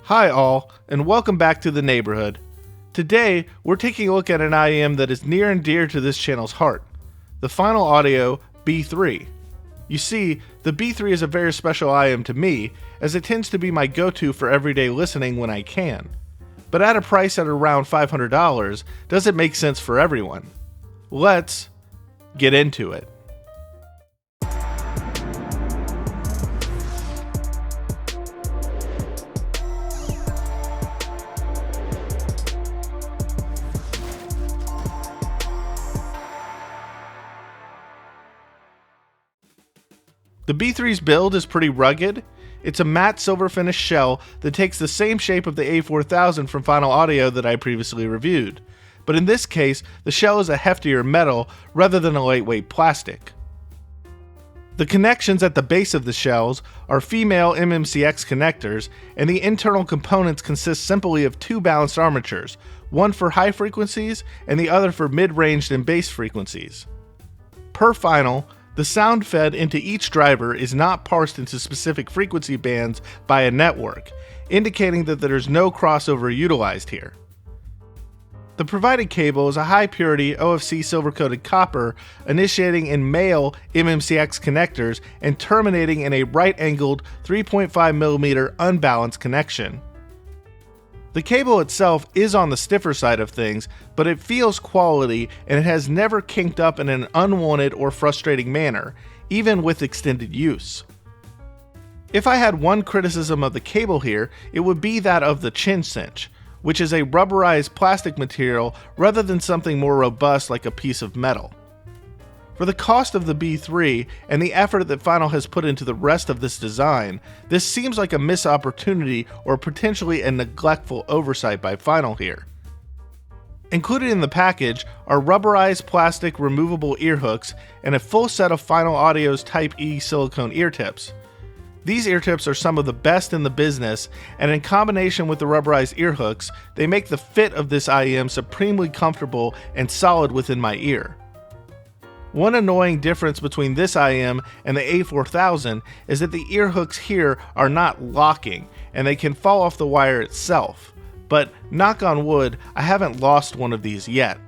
Hi all, and welcome back to the neighborhood. Today, we're taking a look at an IEM that is near and dear to this channel's heart, the Final Audio B3. You see, the B3 is a very special IEM to me, as it tends to be my go-to for everyday listening when I can. But at a price at around $500, does it make sense for everyone? Let's get into it. The B3's build is pretty rugged. It's a matte silver finish shell that takes the same shape of the A4000 from Final Audio that I previously reviewed, but in this case, the shell is a heftier metal rather than a lightweight plastic. The connections at the base of the shells are female MMCX connectors, and the internal components consist simply of two balanced armatures, one for high frequencies and the other for mid-ranged and bass frequencies. Per Final, the sound fed into each driver is not parsed into specific frequency bands by a network, indicating that there is no crossover utilized here. The provided cable is a high-purity OFC silver-coated copper initiating in male MMCX connectors and terminating in a right-angled 3.5mm unbalanced connection. The cable itself is on the stiffer side of things, but it feels quality and it has never kinked up in an unwanted or frustrating manner, even with extended use. If I had one criticism of the cable here, it would be that of the chin cinch, which is a rubberized plastic material rather than something more robust like a piece of metal. For the cost of the B3 and the effort that Final has put into the rest of this design, this seems like a missed opportunity or potentially a neglectful oversight by Final here. Included in the package are rubberized plastic removable ear hooks and a full set of Final Audio's Type E silicone ear tips. These ear tips are some of the best in the business, and in combination with the rubberized ear hooks, they make the fit of this IEM supremely comfortable and solid within my ear. One annoying difference between this IEM and the A4000 is that the ear hooks here are not locking, and they can fall off the wire itself. But, knock on wood, I haven't lost one of these yet.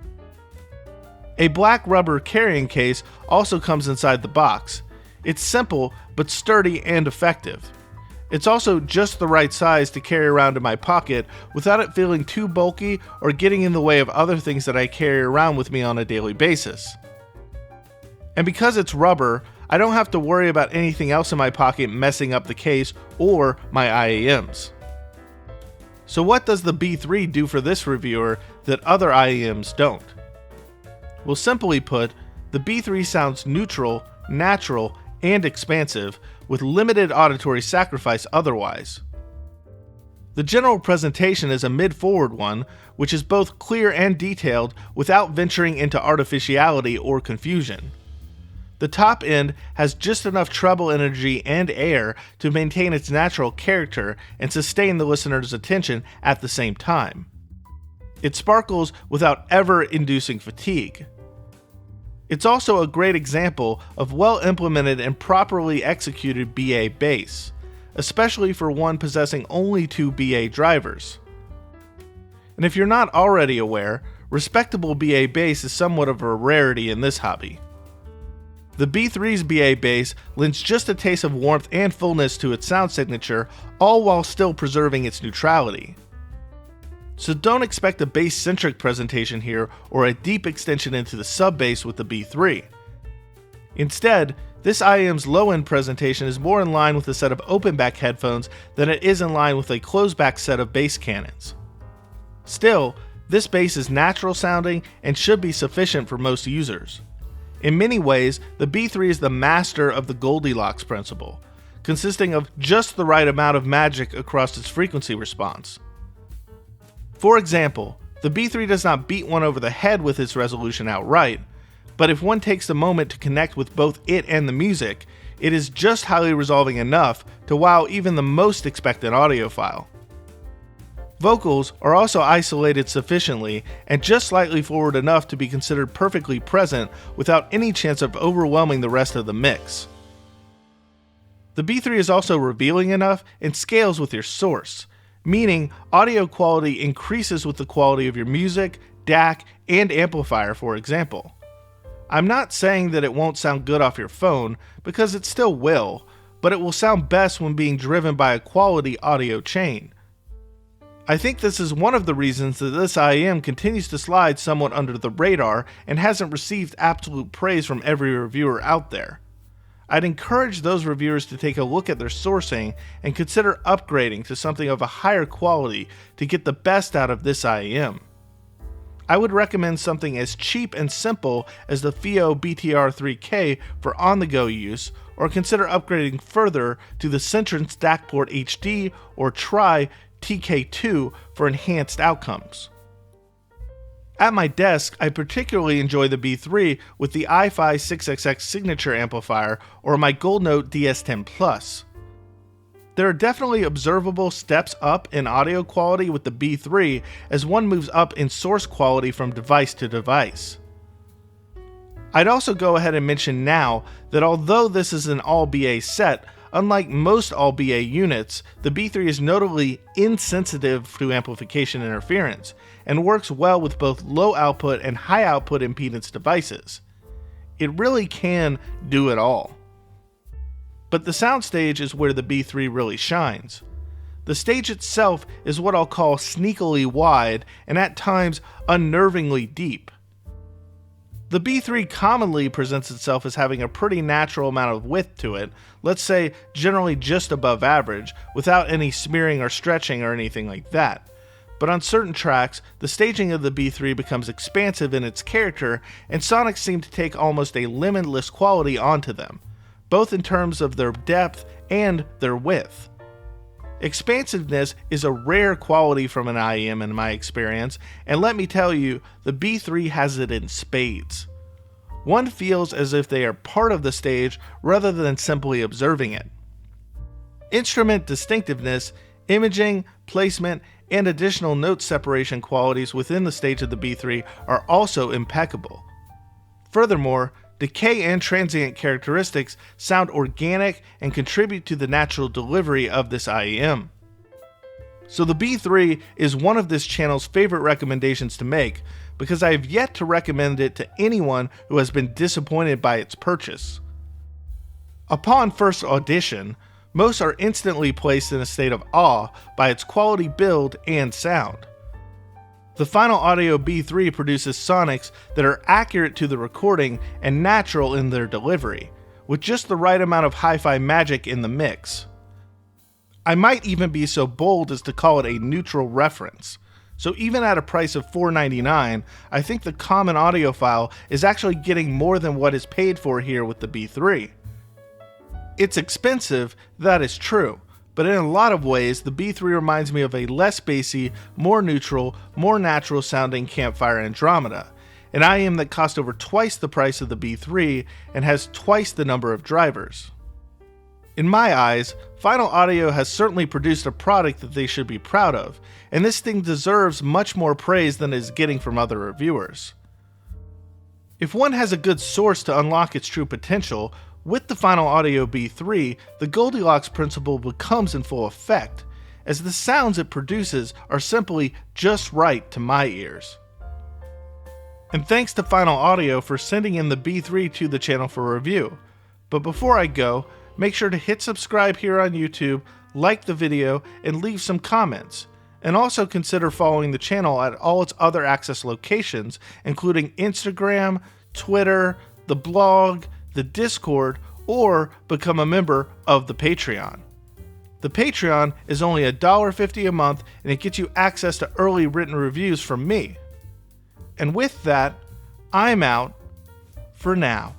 A black rubber carrying case also comes inside the box. It's simple, but sturdy and effective. It's also just the right size to carry around in my pocket without it feeling too bulky or getting in the way of other things that I carry around with me on a daily basis. And because it's rubber, I don't have to worry about anything else in my pocket messing up the case or my IEMs. So what does the B3 do for this reviewer that other IEMs don't? Well, simply put, the B3 sounds neutral, natural, and expansive, with limited auditory sacrifice otherwise. The general presentation is a mid-forward one, which is both clear and detailed without venturing into artificiality or confusion. The top end has just enough treble energy and air to maintain its natural character and sustain the listener's attention at the same time. It sparkles without ever inducing fatigue. It's also a great example of well-implemented and properly executed BA bass, especially for one possessing only two BA drivers. And if you're not already aware, respectable BA bass is somewhat of a rarity in this hobby. The B3's BA bass lends just a taste of warmth and fullness to its sound signature, all while still preserving its neutrality. So don't expect a bass-centric presentation here or a deep extension into the sub-bass with the B3. Instead, this IEM's low-end presentation is more in line with a set of open-back headphones than it is in line with a closed-back set of bass cannons. Still, this bass is natural sounding and should be sufficient for most users. In many ways, the B3 is the master of the Goldilocks principle, consisting of just the right amount of magic across its frequency response. For example, the B3 does not beat one over the head with its resolution outright, but if one takes the moment to connect with both it and the music, it is just highly resolving enough to wow even the most expectant audiophile. Vocals are also isolated sufficiently and just slightly forward enough to be considered perfectly present without any chance of overwhelming the rest of the mix. The B3 is also revealing enough and scales with your source. meaning audio quality increases with the quality of your music, DAC, and amplifier, for example. I'm not saying that it won't sound good off your phone, because it still will, but it will sound best when being driven by a quality audio chain. I think this is one of the reasons that this IEM continues to slide somewhat under the radar and hasn't received absolute praise from every reviewer out there. I'd encourage those reviewers to take a look at their sourcing and consider upgrading to something of a higher quality to get the best out of this IEM. I would recommend something as cheap and simple as the FIO BTR3K for on-the-go use, or consider upgrading further to the Centron Stackport HD or Tri TK2 for enhanced outcomes. At my desk, I particularly enjoy the B3 with the i-Fi 6XX signature amplifier or my Goldnote DS10 Plus. There are definitely observable steps up in audio quality with the B3 as one moves up in source quality from device to device. I'd also go ahead and mention now that although this is an all-BA set, unlike most all-BA units, the B3 is notably insensitive to amplification interference and works well with both low output and high output impedance devices. It really can do it all. But the Soundstage is where the B3 really shines. The stage itself is what I'll call sneakily wide and at times unnervingly deep. The B3 commonly presents itself as having a pretty natural amount of width to it, let's say generally just above average, without any smearing or stretching or anything like that. But on certain tracks, the staging of the B3 becomes expansive in its character, and sonics seem to take almost a limitless quality onto them, both in terms of their depth and their width. Expansiveness is a rare quality from an IEM in my experience, and let me tell you, the B3 has it in spades. One feels as if they are part of the stage rather than simply observing it. Instrument distinctiveness, imaging, placement, and additional note separation qualities within the stage of the B3 are also impeccable. Furthermore, decay and transient characteristics sound organic and contribute to the natural delivery of this IEM. So the B3 is one of this channel's favorite recommendations to make, because I have yet to recommend it to anyone who has been disappointed by its purchase. Upon first audition, most are instantly placed in a state of awe by its quality build and sound. The Final Audio B3 produces sonics that are accurate to the recording and natural in their delivery, with just the right amount of hi-fi magic in the mix. I might even be so bold as to call it a neutral reference. So even at a price of $4.99, I think the common audiophile is actually getting more than what is paid for here with the B3. It's expensive, that is true, but in a lot of ways, the B3 reminds me of a less bassy, more neutral, more natural sounding Campfire Andromeda, an IEM that cost over twice the price of the B3 and has twice the number of drivers. In my eyes, Final Audio has certainly produced a product that they should be proud of, and this thing deserves much more praise than it is getting from other reviewers. If one has a good source to unlock its true potential, with the Final Audio B3, the Goldilocks principle becomes in full effect, as the sounds it produces are simply just right to my ears. And thanks to Final Audio for sending in the B3 to the channel for review. But before I go, make sure to hit subscribe here on YouTube, like the video, and leave some comments. And also consider following the channel at all its other access locations, including Instagram, Twitter, the blog, the Discord, or become a member of the Patreon. The Patreon is only $1.50 a month, and it gets you access to early written reviews from me. And with that, I'm out for now.